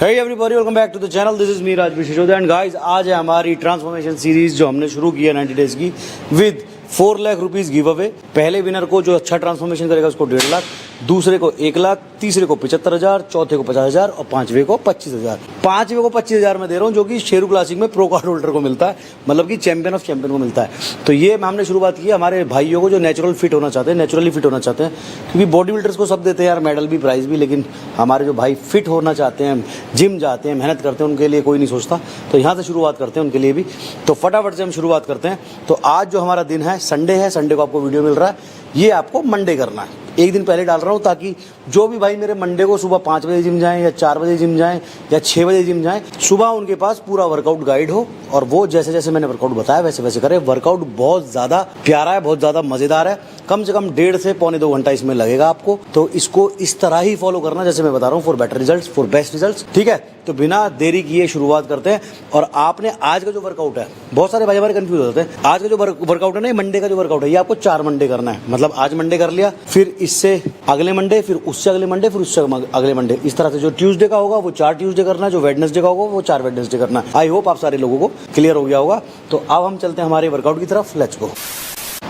Hey everybody, welcome back to the channel. This is me Rajbir Shishoda and guys, आज है हमारी transformation series जो हमने शुरू की है 90 डेज की with 4 lakh rupees give away. पहले विनर को जो अच्छा ट्रांसफॉर्मेशन करेगा उसको 1.5 लाख, दूसरे को 1 लाख, तीसरे को 75,000, चौथे को 50,000 और पांचवे को 25,000। पांचवे को 25,000 में दे रहा हूँ जो कि शेरू क्लासिक में प्रो कार्ड होल्डर को मिलता है, मतलब कि चैंपियन ऑफ चैंपियन को मिलता है। तो ये हमने शुरुआत की है हमारे भाइयों को जो नेचुरल फिट होना चाहते हैं, नेचुरली फिट होना चाहते हैं, क्योंकि बॉडी बिल्डर्स को सब देते हैं यार मेडल भी प्राइज भी, लेकिन हमारे जो भाई फिट होना चाहते हैं, जिम जाते हैं, मेहनत करते हैं, उनके लिए कोई नहीं सोचता। तो यहाँ से शुरुआत करते हैं उनके लिए भी। तो फटाफट से हम शुरुआत करते हैं। तो आज जो हमारा दिन है संडे है, संडे को आपको वीडियो मिल रहा है, ये आपको मंडे करना है। एक दिन पहले डाल रहा हूँ ताकि जो भी भाई मेरे मंडे को सुबह 5 बजे जिम जाएं या 4 बजे जिम जाएं या 6 बजे जिम जाएं, सुबह उनके पास पूरा वर्कआउट गाइड हो और वो जैसे जैसे मैंने वर्कआउट बताया वैसे वैसे करें। वर्कआउट बहुत ज़्यादा प्यारा है, बहुत ज़्यादा मज़ेदार है, कम से कम 1.5 से पौने 2 घंटा इसमें लगेगा आपको। तो इसको इस तरह ही फॉलो करना जैसे मैं बता रहा हूँ, for better results, for best results. ठीक है, तो बिना देरी किए शुरुआत करते हैं। और आपने आज का जो वर्कआउट है, बहुत सारे भाई हमारे कंफ्यूज होते हैं, आज का जो वर्कआउट है ना, मंडे का जो वर्कआउट है, ये आपको 4 मंडे करना है। मतलब आज मंडे कर लिया, फिर इससे अगले मंडे, फिर उससे अगले मंडे, फिर उससे अगले मंडे, इस तरह से। जो ट्यूसडे का होगा वो 4 ट्यूसडे करना है, जो वेडनेसडे का होगा वो 4 वेडनेसडे करना है। आई होप आप सारे लोगों को क्लियर हो गया होगा। तो अब हम चलते हैं हमारे वर्कआउट की तरफ, let's go.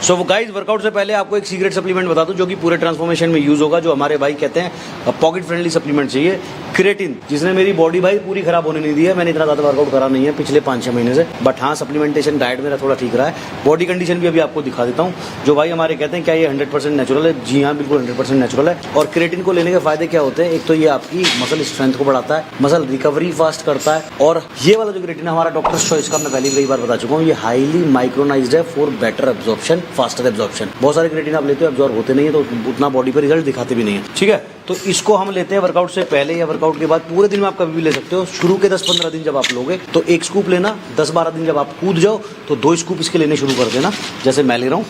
So guys, workout से पहले आपको एक सीक्रेट सप्लीमेंट बता दूं जो कि पूरे ट्रांसफॉर्मेशन में यूज होगा, जो हमारे भाई कहते हैं पॉकेट फ्रेंडली सप्लीमेंट चाहिए, क्रिएटिन, जिसने मेरी बॉडी भाई पूरी खराब होने नहीं दी है। मैंने इतना ज़्यादा वर्कआउट करा नहीं है पिछले 5-6 महीने से, बट हाँ सप्लीमेंटेशन डाइट मेरा थोड़ा ठीक रहा है। बॉडी कंडीशन भी अभी आपको दिखा देता हूँ। जो भाई हमारे कहते हैं क्या ये 100% नेचुरल है, जी हाँ बिल्कुल 100% नेचुरल है। और क्रिएटिन को लेने के फायदे क्या होते हैं, एक तो ये आपकी मसल स्ट्रेंथ को बढ़ाता है, मसल रिकवरी फास्ट करता है। और ये वाला जो क्रिएटिन है हमारा डॉक्टर चॉइस का, मैं पहले कई बार बता चुका हूँ, ये हाईली माइक्रोनाइज्ड है for better absorption, faster absorption. बहुत सारे क्रिएटिन आप लेते हो, एब्जॉर्ब होते नहीं है, तो उतना बॉडी पर रिजल्ट दिखाते भी नहीं है। ठीक है, तो इसको हम लेते हैं वर्कआउट से पहले या वर्कआउट के बाद। पूरे दिन में आप कभी भी ले सकते हो। शुरू के 10-15 दिन जब आप लोगे तो 1 स्कूप लेना, 10-12 दिन जब आप कूद जाओ तो 2 स्कूप इसके लेने शुरू कर देना, जैसे मैं ले रहा हूँ।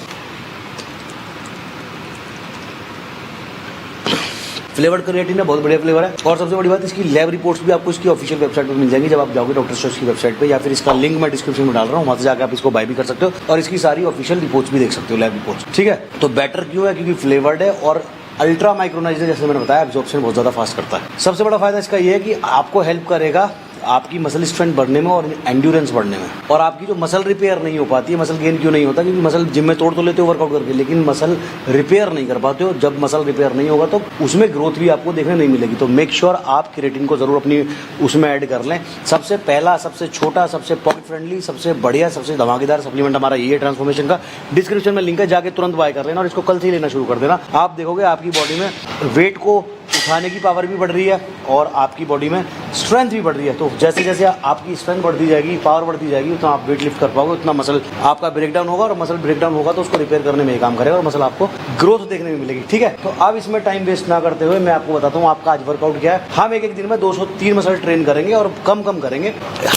फ्लेवर्ड क्रिएटिन है, बहुत बढ़िया फ्लेवर है। और सबसे बड़ी बात, इसकी लैब रिपोर्ट्स भी आपको इसकी ऑफिशियल वेबसाइट पर मिल जाएंगी जब आप जाओगे डॉक्टर चॉइस की वेबसाइट पे, या फिर इसका लिंक मैं डिस्क्रिप्शन में डाल रहा हूँ, वहां से जाकर आप इसको बाय भी कर सकते हो और इसकी सारी ऑफिशियल रिपोर्ट्स भी देख सकते हो, लैब रिपोर्ट्स। ठीक है, तो बेटर क्यों है, क्योंकि फ्लेवर्ड है और अल्ट्रा माइक्रोनाइज्ड, जैसे मैंने बताया, एब्जॉर्प्शन बहुत ज़्यादा फास्ट करता है। सबसे बड़ा फायदा इसका ये है कि आपको हेल्प करेगा आपकी मसल स्ट्रेंथ बढ़ने में और एंड्योरेंस बढ़ने में। और आपकी जो मसल रिपेयर नहीं हो पाती है, मसल गेन क्यों नहीं होता, क्योंकि मसल जिम में तोड़ तो लेते हो वर्कआउट करके, लेकिन मसल रिपेयर नहीं कर पाते हो। जब मसल रिपेयर नहीं होगा तो उसमें ग्रोथ भी आपको देखने नहीं मिलेगी। तो मेक श्योर आप क्रिएटिन को जरूर अपनी उसमें ऐड कर लें। सबसे पहला, सबसे छोटा, सबसे पॉकेट फ्रेंडली, सबसे बढ़िया, सबसे धमाकेदार सप्लीमेंट हमारा ये ट्रांसफॉर्मेशन का। डिस्क्रिप्शन में लिंक है, जाके तुरंत बाय कर लेना और इसको कल से ही लेना शुरू कर देना। आप देखोगे आपकी बॉडी में वेट को उठाने की पावर भी बढ़ रही है और आपकी बॉडी में स्ट्रेंथ भी बढ़ रही है। तो जैसे जैसे आपकी स्ट्रेंथ बढ़ती जाएगी, पावर बढ़ती जाएगी, उतना आप वेट लिफ्ट कर पाओगे, उतना मसल आपका ब्रेकडाउन होगा और मसल ब्रेकडाउन होगा तो उसको रिपेयर करने में ये काम करेगा और मसल आपको ग्रोथ देखने में मिलेगी। ठीक है, तो अब इसमें टाइम वेस्ट ना करते हुए मैं आपको बताता हूँ आपका आज वर्कआउट क्या है। हम एक दिन में 203 मसल ट्रेन करेंगे और कम करेंगे।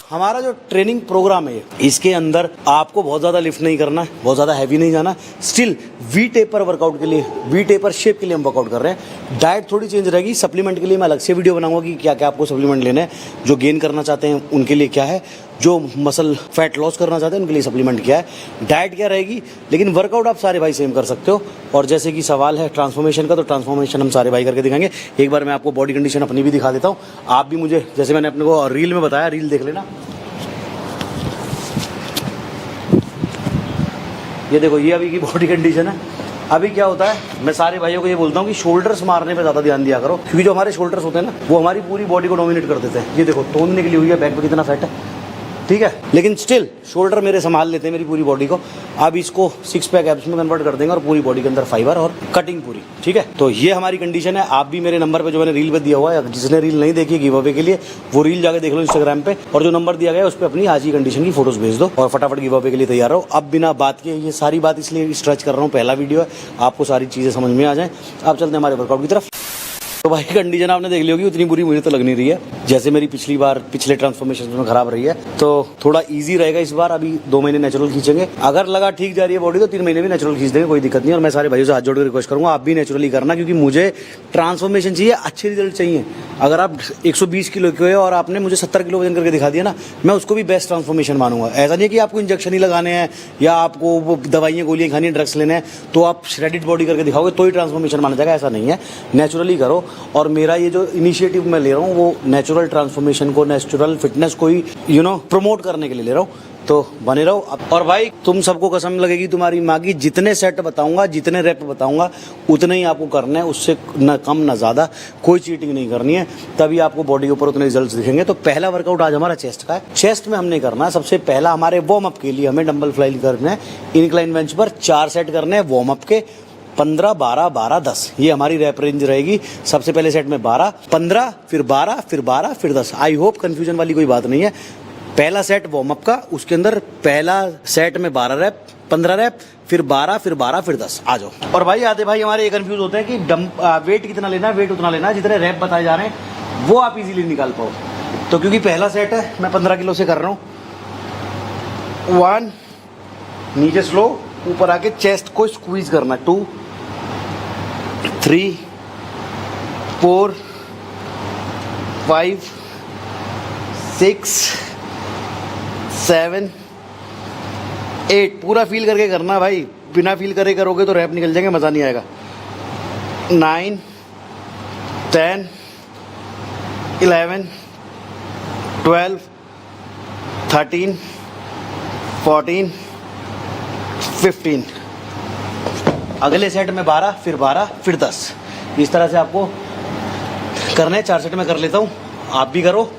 हमारा जो ट्रेनिंग प्रोग्राम है इसके अंदर आपको बहुत ज़्यादा लिफ्ट नहीं करना है, बहुत ज़्यादा हैवी नहीं जाना। स्टिल वी टेपर वर्कआउट के लिए, वी टेपर शेप के लिए हम वर्कआउट कर रहे हैं। डाइट थोड़ी चेंज रहेगी। सप्लीमेंट के लिए मैं अलग से वीडियो बनाऊंगा कि क्या क्या आपको सप्लीमेंट लेने हैं। जो गेन करना चाहते हैं उनके लिए क्या है, जो मसल फैट लॉस करना चाहते हैं उनके लिए सप्लीमेंट क्या है, डाइट क्या रहेगी, लेकिन वर्कआउट आप सारे भाई सेम कर सकते हो। और जैसे कि सवाल है ट्रांसफॉर्मेशन का, तो ट्रांसफॉर्मेशन हम सारे भाई करके दिखाएंगे। एक बार मैं आपको बॉडी कंडीशन अपनी भी दिखा देता हूँ। आप भी मुझे, जैसे मैंने अपने को रील में बताया, रील देख लेना। ये देखो, ये अभी की बॉडी कंडीशन है। अभी क्या होता है, मैं सारे भाइयों को ये बोलता हूँ कि शोल्डर्स मारने पे ज़्यादा ध्यान दिया करो, क्योंकि जो हमारे शोल्डर्स होते हैं ना, वो हमारी पूरी बॉडी को डोमिनेट कर देते हैं। ये देखो टोन निकली हुई है, बैक पे कितना फैट है। ठीक है, लेकिन स्टिल शोल्डर मेरे संभाल लेते हैं मेरी पूरी बॉडी को। अब इसको 6 पैक एब्स में कन्वर्ट कर देंगे और पूरी बॉडी के अंदर फाइबर और कटिंग पूरी। ठीक है, तो ये हमारी कंडीशन है। आप भी मेरे नंबर पे, जो मैंने रील पे दिया हुआ है, जिसने रील नहीं देखी गिव अवे के लिए, वो रील जाके देख लो इंस्टाग्राम पे, और जो नंबर दिया गया है उस पर अपनी आज की कंडीशन की फोटोज भेज दो और फटाफट गिव अवे के लिए तैयार हो। अब बिना बात के, ये सारी बात इसलिए स्ट्रेच कर रहा हूँ, पहला वीडियो है, आपको सारी चीज़ें समझ में आ जाए। अब चलते हैं हमारे वर्कआउट की तरफ। तो भाई कंडीशन आपने देख ली होगी, उतनी बुरी मुझे तो लग नहीं रही है जैसे मेरी पिछले ट्रांसफॉर्मेशन में खराब रही है। तो थोड़ा इजी रहेगा इस बार। अभी 2 महीने नेचुरल खींचेंगे, अगर लगा ठीक जा रही है बॉडी तो 3 महीने भी नेचुरल खींच देंगे, कोई दिक्कत नहीं। और मैं सारे भाइयों से हाथ जोड़ कर रिक्वेस्ट करूंगा, आप भी नेचुरली करना, क्योंकि मुझे ट्रांसफॉर्मेशन चाहिए, अच्छे रिजल्ट चाहिए। अगर आप 120 किलो के हो और आपने मुझे 70 किलो वजन करके दिखा दिया ना, मैं उसको भी बेस्ट ट्रांसफॉर्मेशन मानूंगा। ऐसा नहीं है कि आपको इंजेक्शन ही लगाने हैं या आपको वो दवाइयाँ गोलियाँ खानी है, ड्रग्स लेने हैं तो आप श्रेडिड बॉडी करके दिखाओगे तो ही ट्रांसफॉर्मेशन माना जाएगा, ऐसा नहीं है। नेचुरली करो। और मेरा ये जो इनिशिएटिव मैं ले रहा हूँ वो नेचुरल नेचुरल ट्रांसफॉर्मेशन को, नेचुरल फिटनेस को ही प्रमोट करने के लिए ले रहा हूँ। तो बने रहो। और भाई तुम सबको कसम लगेगी तुम्हारी माँ की, जितने सेट बताऊंगा, जितने रेप बताऊंगा, उतने ही आपको करना है, उससे न कम न ज़्यादा। कोई चीटिंग नहीं करनी है, तभी आपको बॉडी के ऊपर उतने रिजल्ट्स दिखेंगे। तो पहला वर्कआउट आज हमारा चेस्ट का है। चेस्ट में हमने करना है सबसे पहला, हमारे वार्म अप के लिए हमें डंबल फ्लाई करना है। इंक्लाइन बेंच पर 4 सेट करने हैं वार्म अप के, 15, 12, 12, 10, ये हमारी रैप रेंज रहेगी। सबसे पहले सेट में 12, 15, फिर 12, फिर 12, फिर 10। आई होप कंफ्यूजन वाली कोई बात नहीं है। पहला सेट वार्म अप का, उसके अंदर पहला सेट में 12 रैप, 15 रैप, फिर 12, फिर 12, फिर 10। आ जाओ। और भाई आते भाई हमारे ये कंफ्यूज होते हैं कि वेट कितना लेना है, वेट उतना लेना है, जितने रैप बताए जा रहे हैं वो आप इजीली निकाल पाओ। तो क्योंकि पहला सेट है, मैं 15 किलो से कर रहा हूँ। 1, नीचे स्लो, ऊपर आके चेस्ट को स्क्वीज करना। 2, 3, 4, 5, 6, 7, 8। पूरा फील करके करना भाई, बिना फील करे करोगे तो रैप निकल जाएंगे, मज़ा नहीं आएगा। 9, 10, 11, 12, 13, 14, 15। अगले सेट में 12, फिर 12, फिर 10। इस तरह से आपको करना है। 4 सेट में कर लेता हूँ, आप भी करो।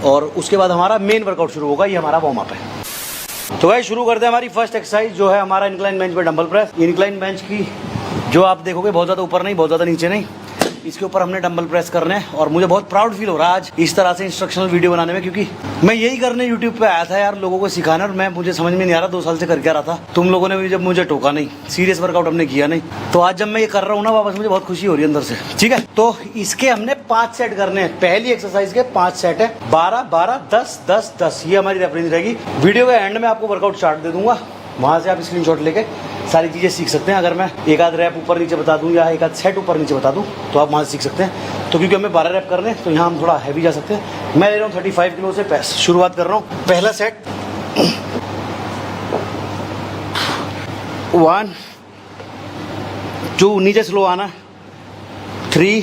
और उसके बाद हमारा मेन वर्कआउट शुरू होगा। ये हमारा वार्म अप है। तो भाई शुरू करते हैं हमारी फर्स्ट एक्सरसाइज, जो है हमारा इंक्लाइन बेंच पे डंबल प्रेस। इंक्लाइन बेंच की जो आप देखोगे बहुत ज़्यादा ऊपर नहीं, बहुत ज़्यादा नीचे नहीं, इसके ऊपर हमने डंबल प्रेस करने हैं। और मुझे बहुत प्राउड फील हो रहा है आज इस तरह से इंस्ट्रक्शनल वीडियो बनाने में, क्योंकि मैं यही करने यूट्यूब पे आया था यार, लोगों को सिखाना। और मुझे समझ में नहीं आ रहा 2 साल से करके आ रहा था। तुम लोगों ने भी जब मुझे टोका नहीं, सीरियस वर्कआउट हमने किया नहीं, तो आज जब मैं ये कर रहा हूँ ना वापस, मुझे बहुत खुशी हो रही है अंदर से। ठीक है, तो इसके हमने 5 सेट करने हैं। पहली एक्सरसाइज के 5 सेट है, 12, 12, 10, 10, 10। ये हमारी रेफरेंस रहेगी। वीडियो के एंड में आपको वर्कआउट चार्ट दे दूंगा, वहाँ से आप स्क्रीनशॉट लेके सारी चीज़ें सीख सकते हैं। अगर मैं एक आध रैप ऊपर नीचे बता दूं या एक आध सेट ऊपर नीचे बता दूं तो आप वहाँ से सीख सकते हैं। तो क्योंकि हमें 12 रैप करने हैं, तो यहाँ हम थोड़ा हैवी जा सकते हैं। मैं ले रहा हूँ 35 किलो से शुरुआत कर रहा हूँ। पहला सेट, 1, 2, नीचे स्लो आना, 3,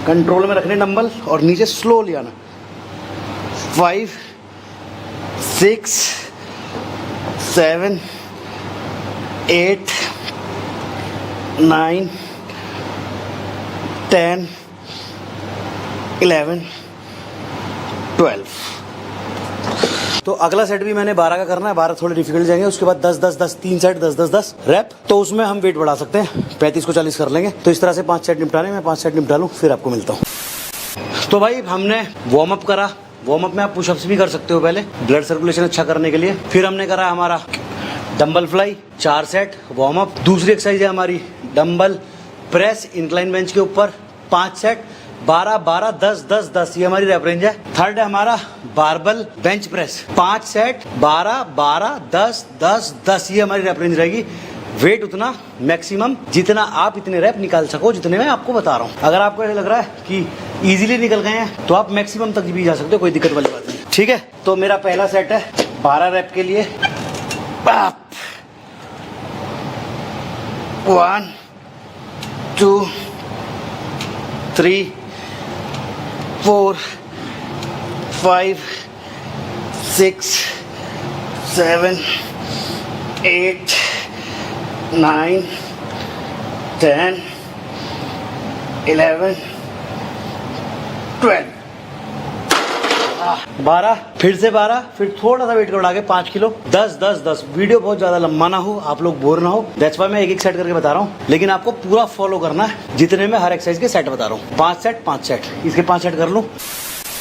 कंट्रोल में रखने डंबल और नीचे स्लोली आना, 5, 6, 7, 8, 9, 10, 11, 12। तो अगला सेट भी मैंने 12 का करना है। 12 थोड़े डिफिकल्ट जाएंगे। उसके बाद 10, 10, 10, 3 सेट, 10, 10, 10 रैप। तो उसमें हम वेट बढ़ा सकते हैं, 35 को 40 कर लेंगे। तो इस तरह से 5 सेट निपटाने में 5 सेट निपटा लूँ, फिर आपको मिलता हूँ। तो भाई हमने वार्म अप करा। वार्म अप में आप पुशअप्स भी कर सकते हो पहले, ब्लड सर्कुलेशन अच्छा करने के लिए। फिर हमने करा हमारा dumbbell fly, 4 set warm up. दूसरी एक्सरसाइज है हमारी डंबल प्रेस इंक्लाइन बेंच के ऊपर, 5 सेट, 12, 12, 10, 10, 10। ये हमारी रेप रेंज है। थर्ड है हमारा बारबल बेंच प्रेस, 5 सेट, 12, 12, 10, 10, 10। ये हमारी रेप रेंज रहेगी। वेट उतना मैक्सिमम जितना आप इतने रैप निकाल सको, जितने मैं आपको बता रहा हूँ। अगर आपको ऐसा लग रहा है कि इजीली निकल गए हैं तो आप मैक्सिमम तक भी जा सकते हो, कोई दिक्कत वाली बात नहीं। ठीक है, तो मेरा पहला सेट है 12 रैप के लिए। 1, 2, 3, 4, 5, 6, 7, 8, 9, 10, 11, 12। 12, फिर से 12, फिर थोड़ा सा वेट बढ़ा के 5 किलो, 10, 10, 10। वीडियो बहुत ज्यादा लंबा ना हो, आप लोग बोर ना हो, दैट्स व्हाई मैं एक एक सेट करके बता रहा हूँ। लेकिन आपको पूरा फॉलो करना है, जितने में हर एक्सरसाइज के सेट बता रहा हूँ। 5 सेट 5 सेट, इसके 5 सेट कर लूँ।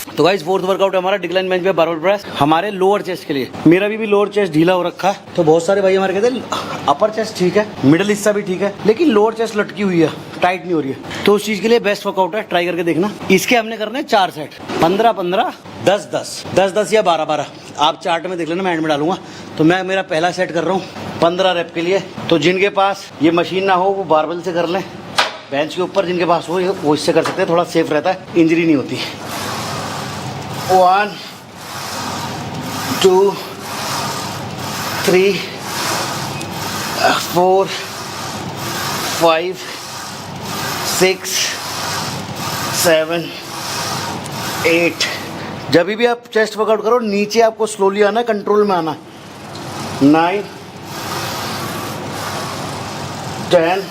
तो गाइस फोर्थ वर्कआउट है हमारा डिक्लाइन बेंच पे बारबेल प्रेस, हमारे लोअर चेस्ट के लिए। मेरा भी लोअर चेस्ट ढीला हो रखा है, तो बहुत सारे भाई हमारे कहते हैं अपर चेस्ट ठीक है, मिडिल हिस्सा भी ठीक है, लेकिन लोअर चेस्ट लटकी हुई है, टाइट नहीं हो रही है। तो उस चीज के लिए बेस्ट वर्कआउट है, ट्राई करके देखना। इसके हमने करने 4 सेट, 15, 15, 10, 10, 10, 10 या 12, 12। आप चार्ट में देख लेना, मैं एंड में डालूंगा। तो मैं मेरा पहला सेट कर रहा हूँ 15 रेप के लिए। तो जिनके पास ये मशीन ना हो वो बारबेल से कर लें, बेंच के ऊपर जिनके पास हो वो इससे कर सकते हैं, थोड़ा सेफ रहता है, इंजरी नहीं होती। 1, 2, 3, 4, 5, 6, 7, 8। जब भी आप चेस्ट वर्कआउट करो नीचे आपको स्लोली आना, कंट्रोल में आना। 9 10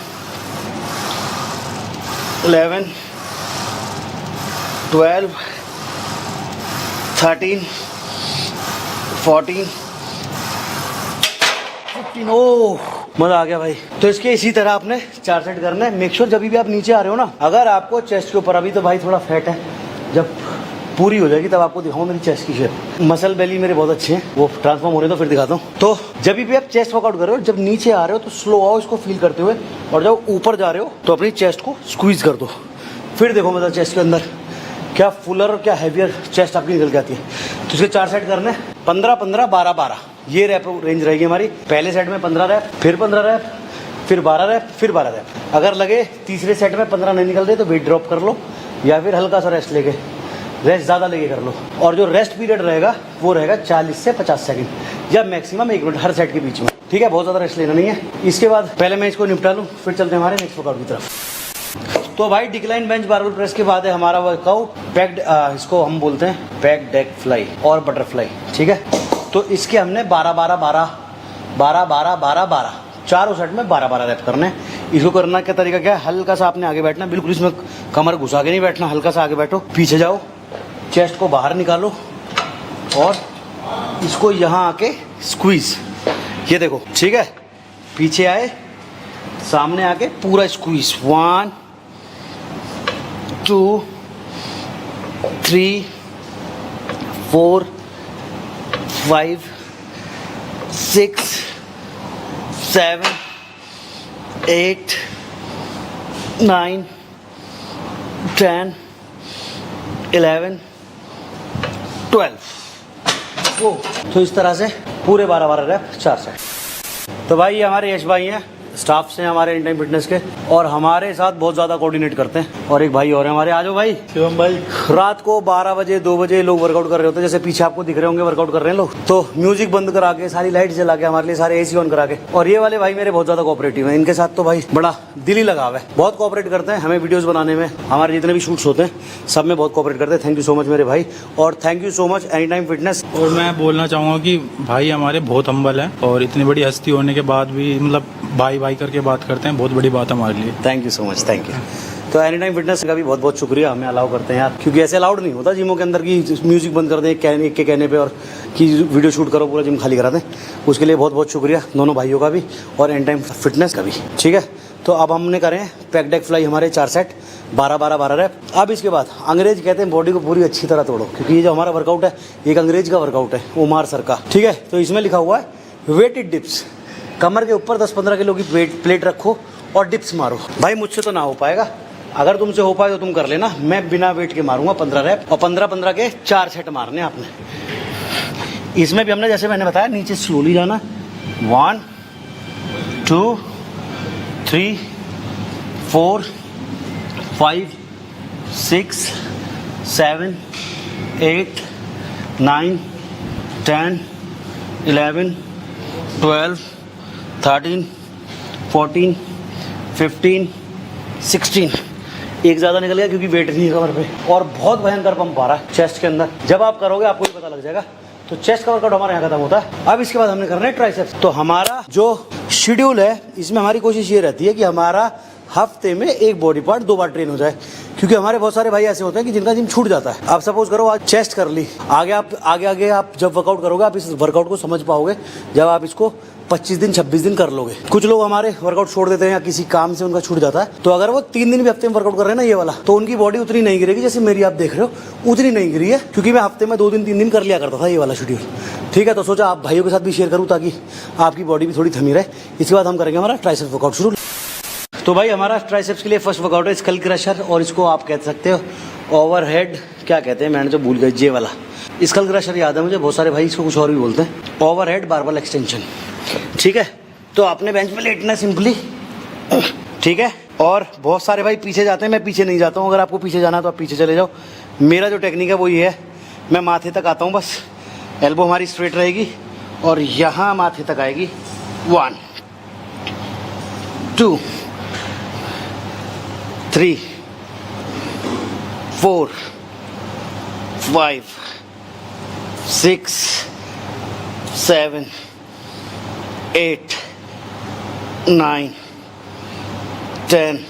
11 12 13 14 15। ओह मजा आ गया भाई। तो इसके इसी तरह आपने 4 सेट करना है। मेक श्योर जब भी आप नीचे आ रहे हो ना, अगर आपको चेस्ट के ऊपर, अभी तो भाई थोड़ा फैट है, जब पूरी हो जाएगी तब आपको दिखाऊं मेरी चेस्ट की शेप। मसल बेली मेरे बहुत अच्छे हैं, वो ट्रांसफॉर्म हो रहे तो फिर दिखाता हूँ। तो जब भी आप चेस्ट वर्कआउट कर रहे हो, जब नीचे आ रहे हो तो स्लो आओ इसको फील करते हुए, और जब ऊपर जा रहे हो तो अपनी चेस्ट को स्क्वीज कर दो। फिर देखो मतलब चेस्ट के अंदर क्या फुलर और क्या हैवियर चेस्ट आपकी निकल के आती है। तो इसके 4 सेट करने, 15 15 12 12, ये रैप रेंज रहेगी हमारी। पहले सेट में 15 रैप, फिर 15 रैप, फिर 12 रैप, फिर 12 रैप। अगर लगे तीसरे सेट में 15 नहीं निकल रहे तो वेट ड्रॉप कर लो, या फिर हल्का सा रेस्ट लेके, रेस्ट ज़्यादा लेके कर लो। और जो रेस्ट पीरियड रहेगा वो रहेगा 40 से 50 सेकंड, या मैक्सिमम 1 मिनट हर सेट के बीच में। ठीक है, बहुत ज़्यादा रेस्ट लेना नहीं है। इसके बाद पहले मैं इसको निपटा लूँ, फिर चलते हैं हमारे नेक्स्ट वर्कआउट की तरफ। तो भाई डिक्लाइन बेंच बारबेल प्रेस के बाद है हमारा वर्कआउट पैक्ड, इसको हम बोलते हैं पैक डेक फ्लाई और बटरफ्लाई। ठीक है, तो इसके हमने 12 12 12 12 12 12 12 चारों सेट में 12 12 रैप करने हैं। इसको करना का तरीका क्या है, हल्का सा आपने आगे बैठना, बिल्कुल इसमें कमर घुसा के नहीं बैठना, हल्का सा आगे बैठो, पीछे जाओ, चेस्ट को बाहर निकालो और इसको यहाँ आके स्क्वीज, ये देखो। ठीक है, पीछे आए, सामने आके पूरा स्क्वीज। 1 2 3 4 5 6 7 8 9 10 11 12। वो तो इस तरह से पूरे 12 12 रैप 4 सेट। तो भाई ये हमारे यश भाई हैं, स्टाफ से हमारे एनी टाइम फिटनेस के, और हमारे साथ बहुत ज़्यादा कोऑर्डिनेट करते हैं। और एक भाई और हैं हमारे, आ जाओ भाई। शिवम भाई। रात को 12 बजे 2 बजे लोग वर्कआउट कर रहे होते हैं, जैसे पीछे आपको दिख रहे होंगे वर्कआउट कर रहे हैं लोग, तो म्यूजिक बंद करा के, सारी लाइट जला के, हमारे लिए सारे एसी ऑन करा के। और ये वाले भाई मेरे बहुत ज़्यादा कोऑपरेटिव हैं, इनके साथ तो भाई बड़ा दिली लगाव है, बहुत कोऑपरेट करते हैं हमें वीडियोज़ बनाने में, हमारे जितने भी शूट्स होते हैं सब में बहुत कोऑपरेट करते हैं। थैंक यू सो मच मेरे भाई, और thank you so much any time fitness. और मैं बोलना चाहूँगा कि भाई हमारे बहुत हम्बल हैं, और इतनी बड़ी हस्ती होने के बाद भी मतलब भाई भाई करके बात करते हैं, बहुत बड़ी बात हमारे लिए। Thank you so much, thank you. तो एनी टाइम फिटनेस का भी बहुत बहुत शुक्रिया, हमें अलाउ करते हैं यार, क्योंकि ऐसे अलाउड नहीं होता जिमों के अंदर की म्यूजिक बंद कर दें एक के कहने पे, और कि वीडियो शूट करो पूरा जिम खाली करा दें। उसके लिए बहुत बहुत शुक्रिया दोनों भाइयों का भी, और एनी टाइम फिटनेस का भी। ठीक है, तो अब हमने करें पैक डेक फ्लाई हमारे 4 सेट 12 12 12 रैप। अब इसके बाद अंग्रेज कहते हैं बॉडी को पूरी अच्छी तरह तोड़ो, क्योंकि ये जो हमारा वर्कआउट है एक अंग्रेज का वर्कआउट है, उमार सर का। ठीक है, तो इसमें लिखा हुआ है वेटेड डिप्स, कमर के ऊपर 10-15 किलो की प्लेट रखो और डिप्स मारो। भाई मुझसे तो ना हो पाएगा, अगर तुमसे हो पाए तो तुम कर लेना, मैं बिना वेट के मारूंगा 15 रैप, और 15-15 के 4 सेट मारने आपने। इसमें भी हमने जैसे मैंने बताया नीचे स्लोली जाना, 1 2 3 4 5 6 7 8 9 10 11 12 13 14 15 16। एक ज़्यादा निकल गया क्योंकि वेट नहीं है कमर पे, और बहुत भयंकर पंप आ रहा है चेस्ट के अंदर। जब आप करोगे आपको भी पता लग जाएगा। तो चेस्ट का वर्कआउट हमारे यहाँ खत्म होता है। अब इसके बाद हमने करना है ट्राइसेप्स। तो हमारा जो शेड्यूल है इसमें हमारी कोशिश ये रहती है कि हमारा हफ्ते में एक बॉडी पार्ट 2 बार ट्रेन हो जाए, क्योंकि हमारे बहुत सारे भाई ऐसे होते हैं कि जिनका जिम छूट जाता है। आप सपोज करो आज चेस्ट कर ली, आगे आप जब वर्कआउट करोगे आप इस वर्कआउट को समझ पाओगे जब आप इसको 25 दिन 26 दिन कर लोगे। कुछ लोग हमारे वर्कआउट छोड़ देते हैं या किसी काम से उनका छूट जाता है, तो अगर वो 3 दिन भी हफ्ते में वर्कआउट कर रहे हैं ना ये वाला, तो उनकी बॉडी उतनी नहीं गिरेगी जैसे मेरी आप देख रहे हो उतनी नहीं गिरी है, क्योंकि मैं हफ्ते में 2 दिन 3 दिन कर लिया करता था ये वाला शेड्यूल। ठीक है, तो सोचा आप भाइयों के साथ भी शेयर करूँ ताकि आपकी बॉडी भी थोड़ी थमी रहे। इसके बाद हम करेंगे हमारा ट्राइसेप्स वर्कआउट शुरू। तो भाई हमारा ट्राइसेप्स के लिए फर्स्ट वर्कआउट है स्कल क्रशर, और इसको आप कह सकते हो ओवरहेड, क्या कहते हैं मैंने तो भूल गया, जे वाला स्कल क्रशर याद है मुझे, बहुत सारे भाई इसको कुछ और भी बोलते हैं, ओवरहेड बारबल एक्सटेंशन। ठीक है, तो आपने बेंच पे लेटना सिंपली। ठीक है, और बहुत सारे भाई पीछे जाते हैं, मैं पीछे नहीं जाता हूँ। अगर आपको पीछे जाना है तो आप पीछे चले जाओ। मेरा जो टेक्निक है वो ये है, मैं माथे तक आता हूँ, बस एल्बो हमारी स्ट्रेट रहेगी और यहाँ माथे तक आएगी। 1 2 3 4 5, 6, 7, 8, 9, 10,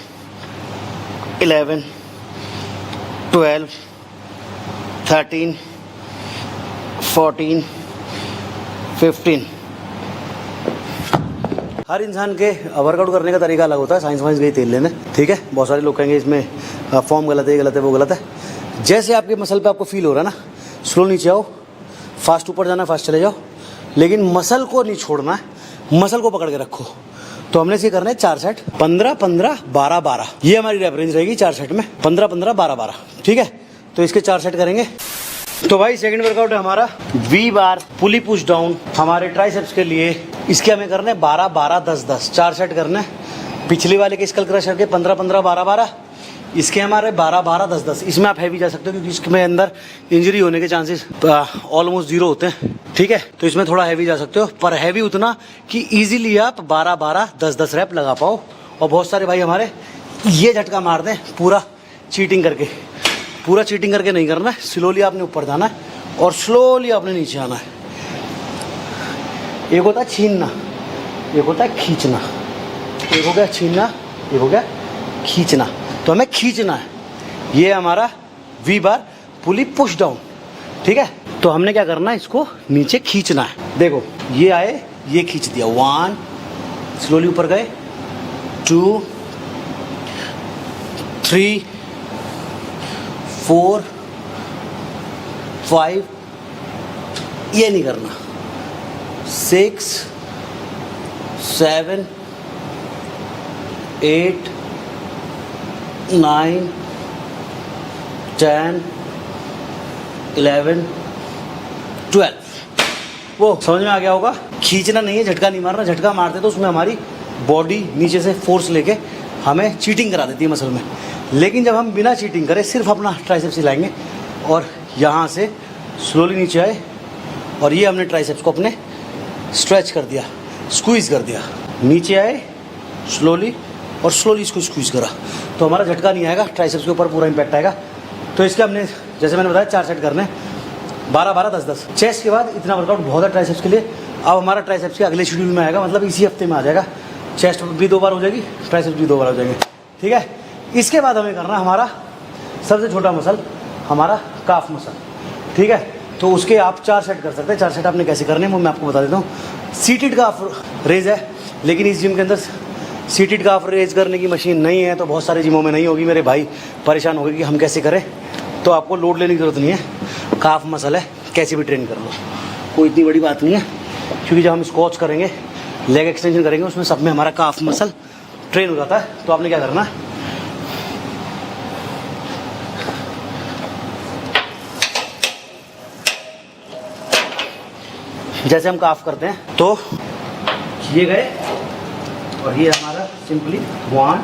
11, 12, 13, 14, 15। हर इंसान के वर्कआउट करने का तरीका अलग होता है। साइंस वाइंस गई तेल लेने, ठीक है। बहुत सारे लोग कहेंगे इसमें फॉर्म गलत है, ये गलत है, वो गलत है। जैसे आपके मसल पे आपको फील हो रहा है ना, स्लो नीचे आओ, फास्ट ऊपर जाना, फास्ट चले जाओ, लेकिन मसल को नहीं छोड़ना है, मसल को पकड़ के रखो। तो हमने इसे करना है 4 सेट, 15, 15, 12, 12। ये हमारी रेप रेंज रहेगी 4 सेट में, 15, 15, 12, 12, ठीक है। तो इसके 4 सेट करेंगे। तो भाई सेकंड वर्कआउट है हमारा V bar pulley push down हमारे ट्राइसेप्स के लिए। इसके हमें करने 12, 12, 10, 10, 4 सेट करने। पिछले वाले के स्कल क्रशर के 15, 15, 12, 12, इसके हमारे 12, 12, 10, 10। इसमें आप हैवी जा सकते हो क्योंकि इसमें अंदर इंजरी होने के चांसेस ऑलमोस्ट 0 होते हैं, ठीक है। तो इसमें थोड़ा हैवी जा सकते हो, पर हैवी उतना कि इजीली आप 12, 12, 10, 10 रैप लगा पाओ। और बहुत सारे भाई हमारे ये झटका मार दें पूरा चीटिंग करके। पूरा चीटिंग करके नहीं करना है, स्लोली आपने ऊपर जाना है और स्लोली आपने नीचे आना है। एक होता है छीनना, एक होता है खींचना। एक हो गया छीनना, एक हो गया खींचना। तो हमें खींचना है। ये हमारा V bar pulley push down, ठीक है। तो हमने क्या करना है, इसको नीचे खींचना है। देखो ये आए, ये खींच दिया, 1, स्लोली ऊपर गए, 2, 3, 4, 5, ये नहीं करना, 6, 7, 8, 9, 10, 11, 12। वो समझ में आ गया होगा। खींचना नहीं है, झटका नहीं मारना। झटका मारते तो उसमें हमारी बॉडी नीचे से फोर्स लेके हमें चीटिंग करा देती है मसल में। लेकिन जब हम बिना चीटिंग करे सिर्फ अपना ट्राइसेप्स हिलाएंगे और यहाँ से स्लोली नीचे आए और ये हमने ट्राइसेप्स को अपने स्ट्रेच कर दिया, स्क्वीज़ कर दिया, नीचे आए स्लोली और स्लोली इसको स्क्वीज़ करा, तो हमारा झटका नहीं आएगा, ट्राइसेप्स के ऊपर पूरा इम्पैक्ट आएगा। तो इसके हमने जैसे मैंने बताया 4 सेट करने, 12, 12, 10, 10। चेस्ट के बाद इतना वर्कआउट बहुत है ट्राइसेप्स के लिए। अब हमारा ट्राइसेप्स के अगले शेड्यूल में आएगा, मतलब इसी हफ्ते में आ जाएगा। चेस्ट भी 2 बार हो जाएगी, ट्राइसेप्स भी 2 बार हो जाएंगे, ठीक है। इसके बाद हमें करना हमारा सबसे छोटा मसल, हमारा काफ मसल, ठीक है। तो उसके आप 4 सेट कर सकते हैं। 4 सेट आपने कैसे करने हैं वो मैं आपको बता देता हूँ। सीटेड काफ रेज है, लेकिन इस जिम के अंदर सीटेड काफ रेज करने की मशीन नहीं है, तो बहुत सारे जिमों में नहीं होगी। मेरे भाई परेशान हो गए कि हम कैसे करें। तो आपको लोड लेने की ज़रूरत नहीं है, काफ मसल है, कैसे भी ट्रेन कर लो, कोई इतनी बड़ी बात नहीं है। क्योंकि जब हम स्क्वाट्स करेंगे, लेग एक्सटेंशन करेंगे, उसमें सब में हमारा काफ मसल ट्रेन हो जाता है। तो आपने क्या करना है, जैसे हम काफ करते हैं तो ये गए और ये हमारा सिंपली 1,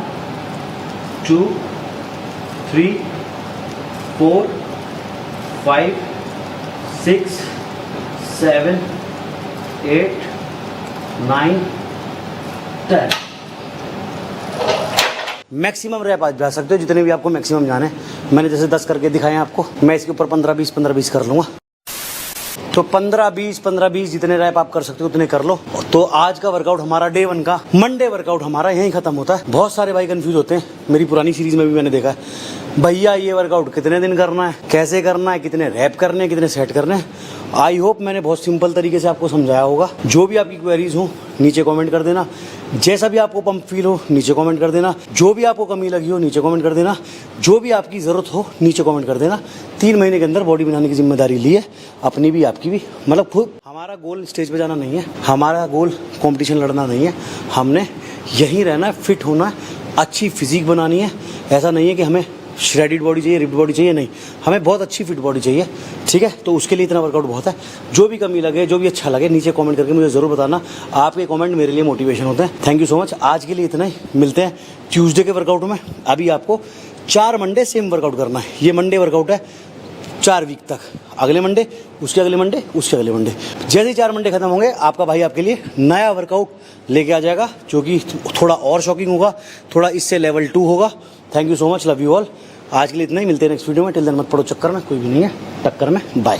2, 3, 4, 5, 6, 7, 8, 9, 10। मैक्सिमम रैप आज जा सकते हो, जितने भी आपको मैक्सिमम जाने। मैंने जैसे 10 करके दिखाए आपको, मैं इसके ऊपर 15, 20, 15, 20 कर लूँगा। तो 15, 20, 15, 20 जितने रैप आप कर सकते हो उतने कर लो। तो आज का वर्कआउट हमारा डे 1 का मंडे वर्कआउट हमारा यहीं खत्म होता है। बहुत सारे भाई कंफ्यूज होते हैं, मेरी पुरानी सीरीज में भी मैंने देखा है, भैया ये वर्कआउट कितने दिन करना है, कैसे करना है, कितने रैप करने हैं, कितने सेट करने हैं। आई होप मैंने बहुत सिंपल तरीके से आपको समझाया होगा। जो भी आपकी क्वेरीज हो नीचे कमेंट कर देना, जैसा भी आपको पंप फील हो नीचे कमेंट कर देना, जो भी आपको कमी लगी हो नीचे कमेंट कर देना, जो भी आपकी ज़रूरत हो नीचे कमेंट कर देना। 3 महीने के अंदर बॉडी बनाने की जिम्मेदारी ली है, अपनी भी आपकी भी। मतलब खुद हमारा गोल स्टेज पे जाना नहीं है, हमारा गोल कंपटीशन लड़ना नहीं है। हमने यहीं रहना है, फिट होना है, अच्छी फिजिक बनानी है। ऐसा नहीं है कि हमें श्रेडिड बॉडी चाहिए, रिप्ड बॉडी चाहिए, नहीं, हमें बहुत अच्छी फिट बॉडी चाहिए, ठीक है। तो उसके लिए इतना वर्कआउट बहुत है। जो भी कमी लगे, जो भी अच्छा लगे, नीचे कमेंट करके मुझे ज़रूर बताना। आपके कमेंट मेरे लिए मोटिवेशन होते हैं। Thank you so much. आज के लिए इतना ही, मिलते हैं ट्यूसडे के वर्कआउट में। अभी आपको 4 मंडे सेम वर्कआउट करना है। ये मंडे वर्कआउट है 4 वीक तक, अगले मंडे, उसके अगले मंडे, उसके अगले मंडे। जैसे ही 4 मंडे खत्म होंगे, आपका भाई आपके लिए नया वर्कआउट लेके आ जाएगा, जो कि थोड़ा और शॉकिंग होगा, थोड़ा इससे लेवल 2 होगा। Thank you so much, love you all. आज के लिए इतना ही, मिलते हैं नेक्स्ट वीडियो में। टिल देन मत पड़ो चक्कर में, कोई भी नहीं है टक्कर में। बाय।